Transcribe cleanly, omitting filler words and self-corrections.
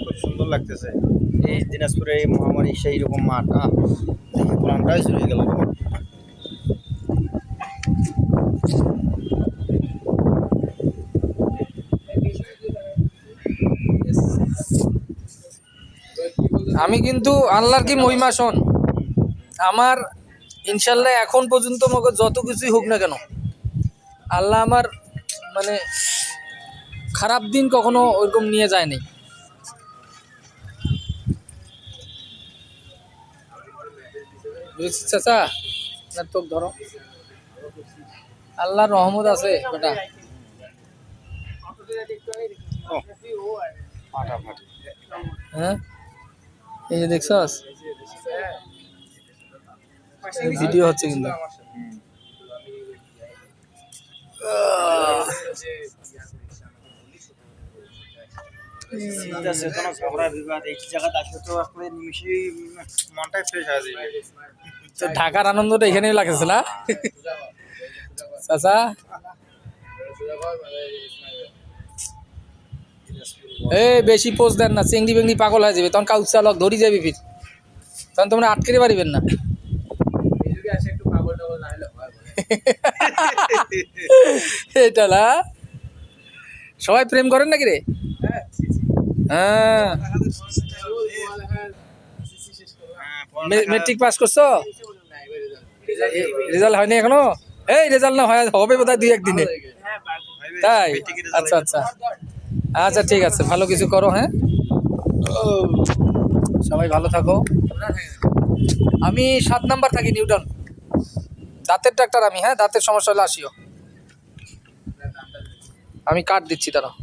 খুব সুন্দর লাগতেছে। এই দিনাজপুরে এই মহামারী সেই রকম মাঠ, দেখে প্রাণটাই চলে গেল। আমি কিন্তু আল্লাহর কি মহিমা শোন, আমার ইনশাল্লাহ এখন পর্যন্ত মগে যত কিছুই হোক না কেন, আল্লাহ আমার মানে খারাপ দিন কখনো ওইরকম নিয়ে যায়নি। বুঝছিস চাচা? না তোক ধরো, আল্লাহর রহমত আছে বেটা। ফাটাফাটি। হ্যাঁ, এই যে দেখছস ভিডিও হচ্ছে কিন্তু। চিন্তা চেতনা ঝগড়া বিবাদ এই জায়গাতে আসলে তো আসলে নিমিশেই মনটাই ফ্রেশ হয়ে যাবে। তো ঢাকার আনন্দটা এখানেই লাগতেছে না চাচা? এই বেশি পোজ দেন না, চেংড়ি বেংড়ি পাগল হয়ে যাবে, তখন কাউ চালক ধরি যাবি ফির, তখন তোমরা আটকে পারিবেন না। এটা না, সবাই প্রেম করেন নাকি রে? হ্যাঁ, মেট্রিক পাস করছো? রেজাল্ট হয়নি এখনো? এই রেজাল্ট না হয় হবে বোধহয় 2-1 দিনে, তাই? আচ্ছা আচ্ছা আচ্ছা, ঠিক আছে, ভালো কিছু করো। হ্যাঁ, সবাই ভালো থাকো। আমি 7 নাম্বার থাকি, নিউটন, দাঁতের ডাক্তার আমি। হ্যাঁ, দাঁতের সমস্যা হলে আসিও, আমি কার্ড দিচ্ছি, দাঁড়াও।